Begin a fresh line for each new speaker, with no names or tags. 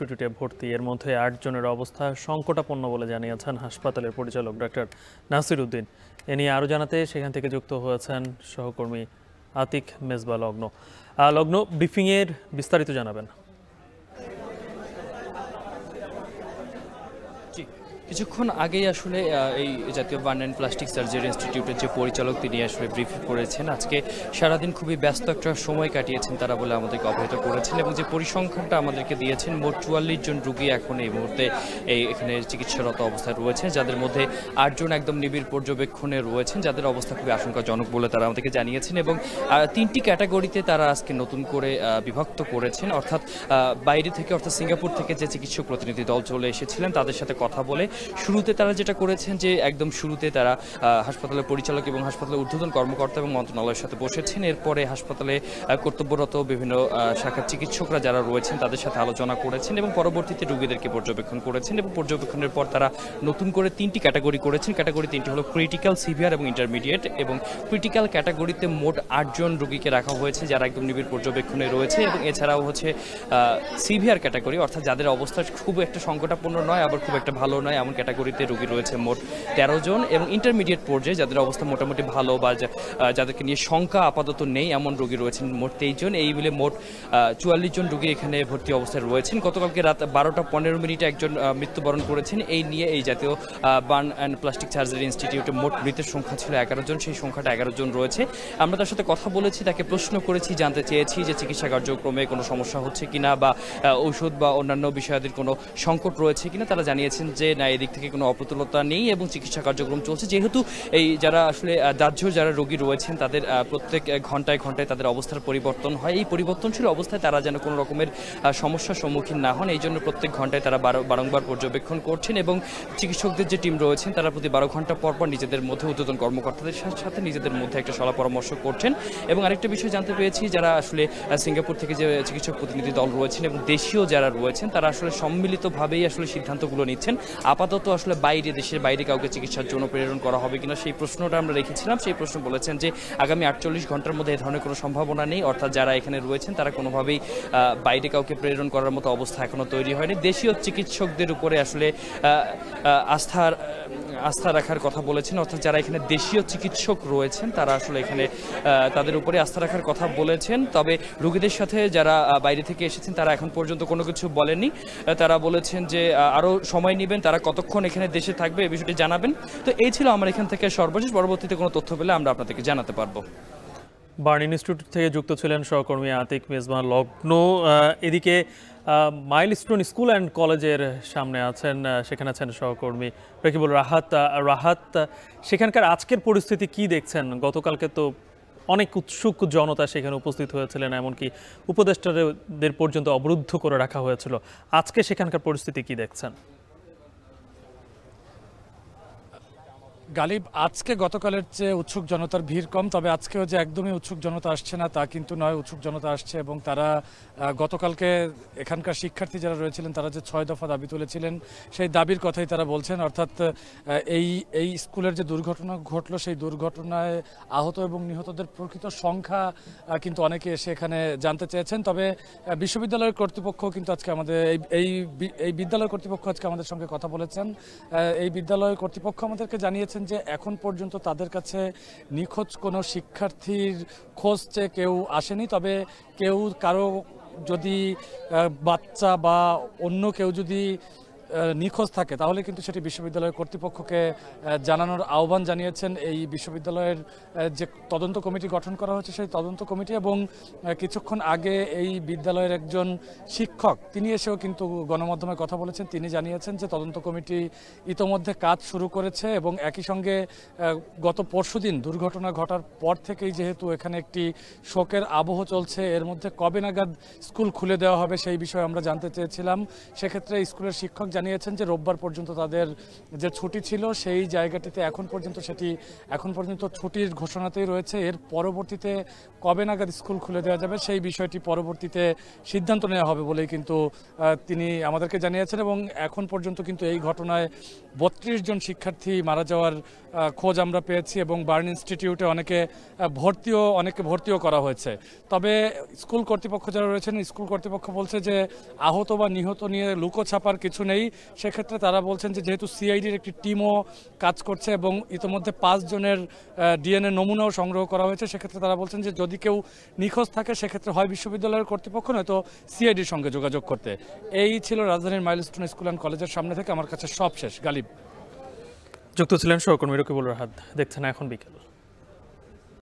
ইনস্টিটিউটে ভর্তি। এর মধ্যে ৮ জনের অবস্থা সংকটাপন্ন বলে জানিয়েছেন হাসপাতালের পরিচালক ডাক্তার নাসির উদ্দিন। এ নিয়ে আরও জানাতে সেখান থেকে যুক্ত হয়েছেন সহকর্মী আতিক মেজবা লগ্ন। লগ্ন, ব্রিফিংয়ের বিস্তারিত জানাবেন।
কিছুক্ষণ আগেই আসলে এই জাতীয় বার্ন অ্যান্ড প্লাস্টিক সার্জারি ইনস্টিটিউটের যে পরিচালক তিনি আসলে ব্রিফ করেছেন। আজকে সারাদিন খুবই ব্যস্ত একটা সময় কাটিয়েছেন তারা বলে আমাদেরকে অবহিত করেছেন, এবং যে পরিসংখ্যানটা আমাদেরকে দিয়েছেন মোট ৪৪ জন রোগী এখন এই মুহূর্তে এখানে চিকিৎসারত অবস্থায় রয়েছে, যাদের মধ্যে ৮ জন একদম নিবিড় পর্যবেক্ষণে রয়েছেন, যাদের অবস্থা খুবই আশঙ্কাজনক বলে তারা আমাদেরকে জানিয়েছেন। এবং ৩টি ক্যাটাগরিতে তারা আজকে নতুন করে বিভক্ত করেছেন, অর্থাৎ বাইরে থেকে অর্থাৎ সিঙ্গাপুর থেকে যে চিকিৎসক প্রতিনিধি দল চলে এসেছিলেন তাদের সাথে কথা বলে শুরুতে তারা যেটা করেছেন যে একদম শুরুতে তারা হাসপাতালের পরিচালক এবং হাসপাতালের ঊর্ধ্বতন কর্মকর্তা এবং মন্ত্রণালয়ের সাথে বসেছেন। এরপরে হাসপাতালে কর্তব্যরত বিভিন্ন শাখার চিকিৎসকরা যারা রয়েছেন তাদের সাথে আলোচনা করেছেন এবং পরবর্তীতে রোগীদেরকে পর্যবেক্ষণ করেছেন। এবং পর্যবেক্ষণের পর তারা নতুন করে 3টি ক্যাটাগরি করেছেন। ক্যাটাগরি 3টি হলো ক্রিটিক্যাল, সিভিয়ার এবং ইন্টারমিডিয়েট। এবং ক্রিটিক্যাল ক্যাটাগরিতে মোট 8 জন রোগীকে রাখা হয়েছে যারা একদম নিবিড় পর্যবেক্ষণে রয়েছে, এবং এছাড়াও হচ্ছে সিভিয়ার ক্যাটাগরি অর্থাৎ যাদের অবস্থা খুব একটা সংকটাপন্ন নয় আবার খুব একটা ভালো নয় এমন ক্যাটাগরিতে রোগী রয়েছে মোট 13 জন। এবং ইন্টারমিডিয়েট পর্যায়ে যাদের অবস্থা মোটামুটি ভালো বা যাদেরকে নিয়ে শঙ্কা আপাতত নেই এমন রোগী রয়েছেন মোট 23 জন। এই মিলে মোট 44 জন রোগী এখানে ভর্তি অবস্থায় রয়েছেন। গতকালকে রাত 12:15 একজন মৃত্যুবরণ করেছেন। এই নিয়ে এই জাতীয় বার্ন অ্যান্ড প্লাস্টিক সার্জারি ইনস্টিটিউটে মোট মৃতের সংখ্যা ছিল 11 জন, সেই সংখ্যাটা 11 জন রয়েছে। আমরা তার সাথে কথা বলেছি, তাকে প্রশ্ন করেছি, জানতে চেয়েছি যে চিকিৎসা কার্যক্রমে কোনো সমস্যা হচ্ছে কিনা বা ঔষধ বা অন্যান্য বিষয়াদির কোনো সংকট রয়েছে কিনা। তারা জানিয়েছেন যে না, এদিক থেকে কোনো অপ্রতুলতা নেই এবং চিকিৎসা কার্যক্রম চলছে। যেহেতু এই যারা আসলে দাহ্য যারা রোগী রয়েছেন তাদের প্রত্যেক ঘন্টায় ঘন্টায় তাদের অবস্থার পরিবর্তন হয়, এই পরিবর্তনশীল অবস্থায় তারা যেন কোনো রকমের সমস্যার সম্মুখীন না হন এই জন্য প্রত্যেক ঘন্টায় তারা বারংবার পর্যবেক্ষণ করছেন। এবং চিকিৎসকদের যে টিম রয়েছেন তারা প্রতি 12 ঘন্টা পর পর নিজেদের মধ্যে ঊর্ধ্বতন কর্মকর্তাদের সাথে নিজেদের মধ্যে একটা সলা পরামর্শ করছেন। এবং আরেকটা বিষয় জানতে পেরেছি, যারা আসলে সিঙ্গাপুর থেকে যে চিকিৎসক প্রতিনিধি দল রয়েছেন এবং দেশীয় যারা রয়েছেন তারা আসলে সম্মিলিতভাবেই আসলে সিদ্ধান্তগুলো নিচ্ছেন। আপাতত আসলে দেশের বাইরে কাউকে চিকিৎসার জন্য প্রেরণ করা হবে কিনা সেই প্রশ্নটা আমরা রেখেছিলাম। সেই প্রশ্ন বলেছেন যে আগামী 48 ঘন্টার মধ্যে এ ধরনের কোনো সম্ভাবনা নেই, অর্থাৎ যারা এখানে রয়েছেন তারা কোনোভাবেই বাইরে কাউকে প্রেরণ করার মতো অবস্থা এখনো তৈরি হয়নি। দেশীয় চিকিৎসকদের উপরে আসলে আস্থা রাখার কথা বলেছেন, অর্থাৎ যারা এখানে দেশীয় চিকিৎসক রয়েছেন তারা আসলে এখানে তাদের উপরে আস্থা রাখার কথা বলেছেন। তবে রোগীদের সাথে যারা বাইরে থেকে এসেছেন তারা এখন পর্যন্ত কোনো কিছু বলেননি। তারা বলেছেন যে আরও সময় নেবেন, তারা কতক্ষণ এখানে দেশে থাকবে এই বিষয়টি জানাবেন। তো এই ছিল আমার এখান থেকে সর্বশেষ। পরবর্তীতে কোনো তথ্য পেলে আমরা আপনাদেরকে জানাতে পারবো।
বার্ন ইনস্টিটিউট থেকে যুক্ত ছিলেন সহকর্মী আতিক মেজবা লগ্ন। এদিকে মাইলস্টোন স্কুল অ্যান্ড কলেজের সামনে আছেন, সেখানে আছেন সহকর্মী রকিবুল রাহাত। সেখানকার আজকের পরিস্থিতি কি দেখছেন? গতকালকে তো অনেক উৎসুক জনতা সেখানে উপস্থিত হয়েছিলেন, এমনকি উপদেষ্টাদের পর্যন্ত অবরুদ্ধ করে রাখা হয়েছিল। আজকে সেখানকার পরিস্থিতি কি দেখছেন?
গালিব, আজকে গতকালের চেয়ে উৎসুক জনতার ভিড় কম, তবে আজকেও যে একদমই উৎসুক জনতা আসছে না তা কিন্তু নয়। উৎসুক জনতা আসছে এবং তারা গতকালকে এখানকার শিক্ষার্থী যারা রয়েছিলেন তারা যে 6 দফা দাবি তুলেছিলেন সেই দাবির কথাই তারা বলছেন। অর্থাৎ এই স্কুলের যে দুর্ঘটনা ঘটলো সেই দুর্ঘটনায় আহত এবং নিহতদের প্রকৃত সংখ্যা কিন্তু অনেকে এসে এখানে জানতে চেয়েছেন। তবে বিশ্ববিদ্যালয়ের কর্তৃপক্ষ কিন্তু আজকে আমাদের এই বিদ্যালয় কর্তৃপক্ষ আজকে আমাদের সঙ্গে কথা বলেছেন। এই বিদ্যালয় কর্তৃপক্ষ আমাদেরকে জানিয়েছেন যে এখন পর্যন্ত তাদের কাছে নিখোঁজ কোনো শিক্ষার্থীর খোঁজ চেয়ে কেউ আসেনি। তবে কারো যদি বাচ্চা বা অন্য কেউ যদি নিখোঁজ থাকে তাহলে কিন্তু সেটি বিশ্ববিদ্যালয়ের কর্তৃপক্ষকে জানানোর আহ্বান জানিয়েছেন এই বিশ্ববিদ্যালয়ের যে তদন্ত কমিটি গঠন করা হয়েছে সেই তদন্ত কমিটি। এবং কিছুক্ষণ আগে এই বিদ্যালয়ের একজন শিক্ষক তিনি এসেও কিন্তু গণমাধ্যমে কথা বলেছেন। তিনি জানিয়েছেন যে তদন্ত কমিটি ইতোমধ্যে কাজ শুরু করেছে এবং একই সঙ্গে গত পরশুদিন দুর্ঘটনা ঘটার পর থেকেই যেহেতু এখানে একটি শোকের আবহ চলছে, এর মধ্যে কবে নাগাদ স্কুল খুলে দেওয়া হবে সেই বিষয়ে আমরা জানতে চেয়েছিলাম। সেক্ষেত্রে স্কুলের শিক্ষক জানিয়েছেন যে রোববার পর্যন্ত তাদের যে ছুটি ছিল সেই জায়গাটিতে এখন পর্যন্ত ছুটির ঘোষণাতেই রয়েছে। এর পরবর্তীতে কবে নাগাদ স্কুল খুলে দেওয়া যাবে সেই বিষয়টি পরবর্তীতে সিদ্ধান্ত নেওয়া হবে বলেই কিন্তু তিনি আমাদেরকে জানিয়েছেন। এবং এখন পর্যন্ত কিন্তু এই ঘটনায় 32 জন শিক্ষার্থী মারা যাওয়ার খোঁজ আমরা পেয়েছি এবং বার্ন ইনস্টিটিউটে অনেকে ভর্তিও করা হয়েছে। তবে স্কুল কর্তৃপক্ষ যারা রয়েছেন, স্কুল কর্তৃপক্ষ বলছে যে আহত বা নিহত নিয়ে লুকোছাপার কিছু নেই। সেক্ষেত্রে তারা বলছেন যে যেহেতু সিআইডির একটি টিমও কাজ করছে এবং ইতিমধ্যে 5 জনের ডিএনএ নমুনাও সংগ্রহ করা হয়েছে, সেক্ষেত্রে তারা বলছেন যে যদি কেউ নিখোঁজ থাকে সেক্ষেত্রে হয় বিশ্ববিদ্যালয়ের কর্তৃপক্ষ নয়তো সিআইডির সঙ্গে যোগাযোগ করতে। এই ছিল রাজধানীর মাইলস্টোন স্কুল অ্যান্ড কলেজের সামনে থেকে আমার কাছে সব শেষ। গালিব
যুক্ত ছিলেন সহকর্মী রকিবুল রাহাত। দেখছেন এখন বিকেল।